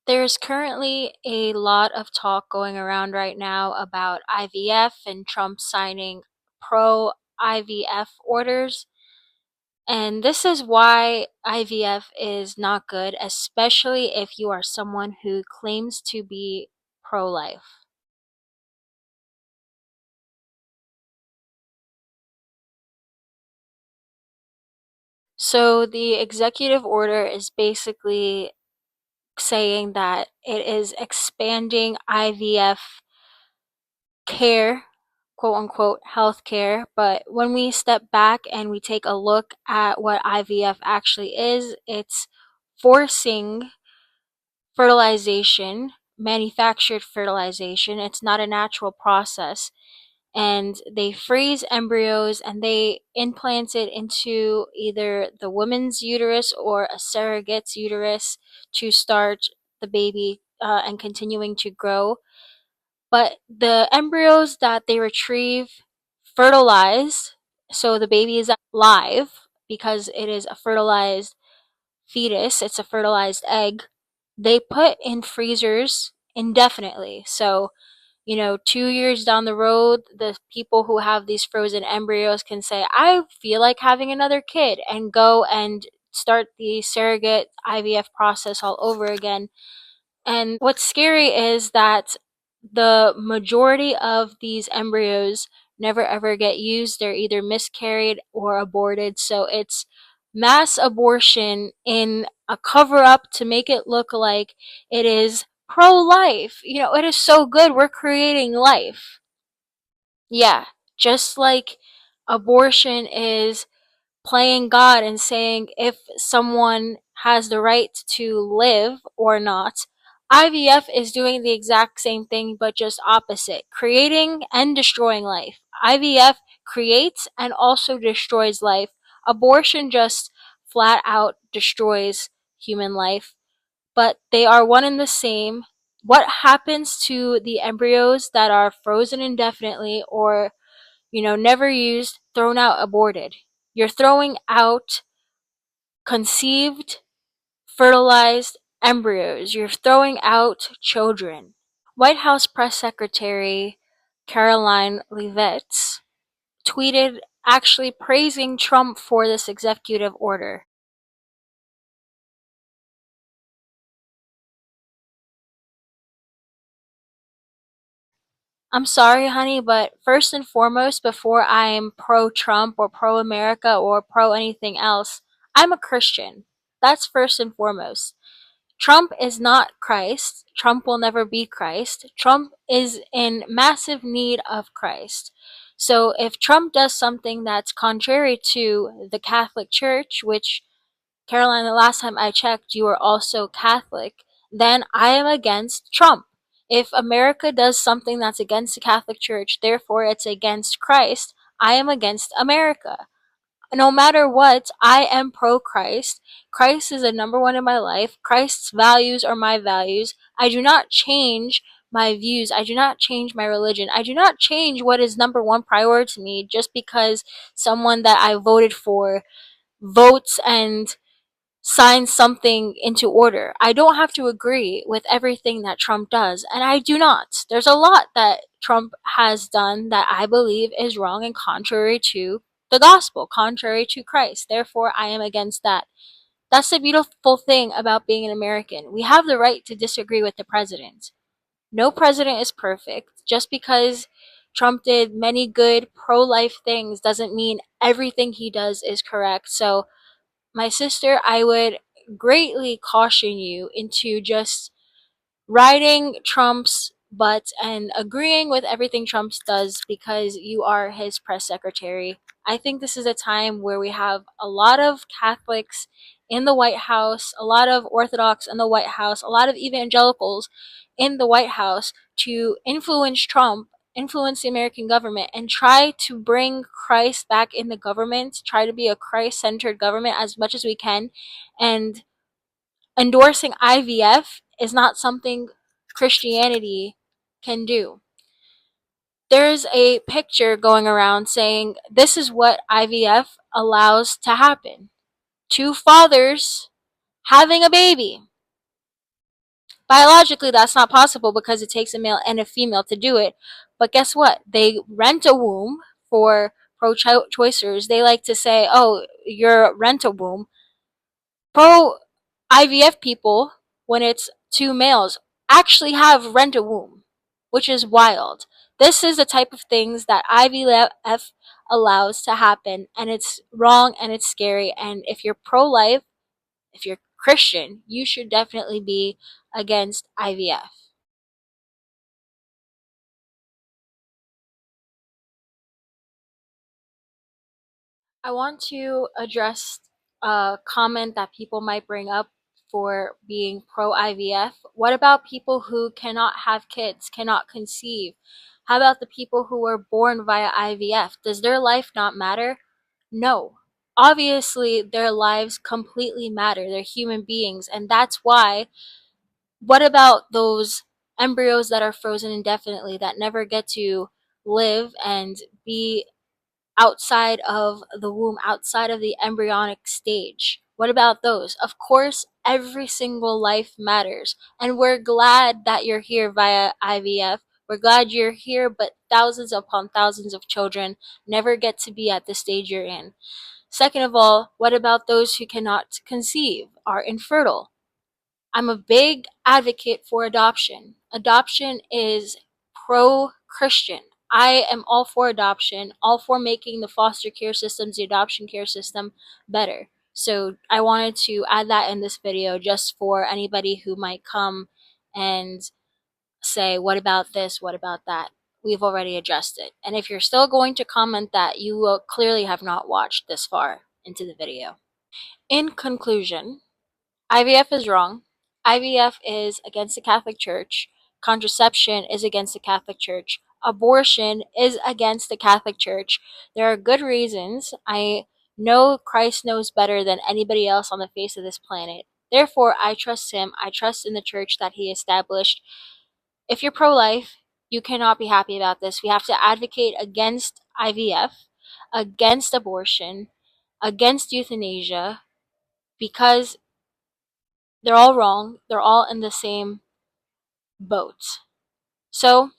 There's currently a lot of talk going around right now about IVF and Trump signing pro-IVF orders. And this is why IVF is not good, especially if you are someone who claims to be pro-life. So the executive order is basically saying that it is expanding IVF care, quote unquote, healthcare. But when we step back and we take a look at what IVF actually is, it's forcing fertilization, manufactured fertilization. It's not a natural process. And they freeze embryos and they implant it into either the woman's uterus or a surrogate's uterus to start the baby and continuing to grow. But the embryos that they retrieve fertilize, so the baby is live because it is a fertilized fetus, it's a fertilized egg. They put in freezers indefinitely. So, 2 years down the road, the people who have these frozen embryos can say, I feel like having another kid, and go and start the surrogate IVF process all over again. And what's scary is that the majority of these embryos never ever get used. They're either miscarried or aborted. So it's mass abortion in a cover up to make it look like it is pro life. It is so good. We're creating life. Yeah. Just like abortion is playing God and saying if someone has the right to live or not. IVF is doing the exact same thing, but just opposite, creating and destroying life. IVF creates and also destroys life. Abortion just flat out destroys human life, but they are one and the same. What happens to the embryos that are frozen indefinitely or never used, thrown out, aborted? You're throwing out conceived, fertilized embryos. You're throwing out children. White House Press Secretary Caroline Leavitt tweeted actually praising Trump for this executive order. I'm sorry, honey, but first and foremost, before I'm pro Trump or pro America or pro anything else, I'm a Christian. That's first and foremost. Trump is not Christ. Trump will never be Christ. Trump is in massive need of Christ. So if Trump does something that's contrary to the Catholic Church, which, Caroline, the last time I checked, you are also Catholic, then I am against Trump. If America does something that's against the Catholic Church, therefore it's against Christ, I am against America. No matter what, I am pro Christ. Christ is the number one in my life. Christ's values are my values. I do not change my views. I do not change my religion. I do not change what is number one priority to me just because someone that I voted for votes and sign something into order. I don't have to agree with everything that Trump does, and I do not. There's a lot that Trump has done that I believe is wrong and contrary to the gospel, contrary to Christ. Therefore, I am against that. That's the beautiful thing about being an American. We have the right to disagree with the president. No president is perfect. Just because Trump did many good pro life things doesn't mean everything he does is correct. So, my sister, I would greatly caution you into just riding Trump's butt and agreeing with everything Trump does because you are his press secretary. I think this is a time where we have a lot of Catholics in the White House, a lot of Orthodox in the White House, a lot of evangelicals in the White House to influence Trump, influence the American government, and try to bring Christ back in the government, try to be a Christ centered government as much as we can. And endorsing IVF is not something Christianity can do. There's a picture going around saying this is what IVF allows to happen: two fathers having a baby. Biologically, that's not possible because it takes a male and a female to do it. But guess what? They rent a womb for pro-choicers. They like to say, oh, you're rent a womb. Pro-IVF people, when it's two males, actually have rent a womb, which is wild. This is the type of things that IVF allows to happen, and it's wrong and it's scary. And if you're pro-life, if you're Christian, you should definitely be against IVF. I want to address a comment that people might bring up for being pro IVF. What about people who cannot have kids, cannot conceive? How about the people who were born via IVF? Does their life not matter? No. Obviously, their lives completely matter. They're human beings, and that's why. What about those embryos that are frozen indefinitely that never get to live and be outside of the womb, outside of the embryonic stage? What about those? Of course, every single life matters. And we're glad that you're here via IVF. We're glad you're here, but thousands upon thousands of children never get to be at the stage you're in. Second of all, what about those who cannot conceive, are infertile? I'm a big advocate for adoption. Adoption is pro-Christian. I am all for adoption, all for making the foster care systems, the adoption care system better. So I wanted to add that in this video just for anybody who might come and say, what about this? What about that? We've already addressed it. And if you're still going to comment that, you will clearly have not watched this far into the video. In conclusion, IVF is wrong. IVF is against the Catholic Church. Contraception is against the Catholic Church. Abortion is against the Catholic Church. There are good reasons. I know Christ knows better than anybody else on the face of this planet. Therefore, I trust him. I trust in the church that he established. If you're pro-life, you cannot be happy about this. We have to advocate against IVF, against abortion, against euthanasia, because they're all wrong. They're all in the same boat. So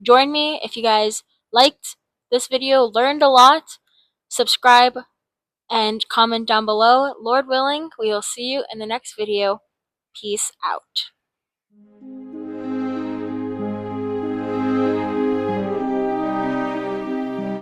join me if you guys liked this video, learned a lot. Subscribe and comment down below. Lord willing, we will see you in the next video. Peace out.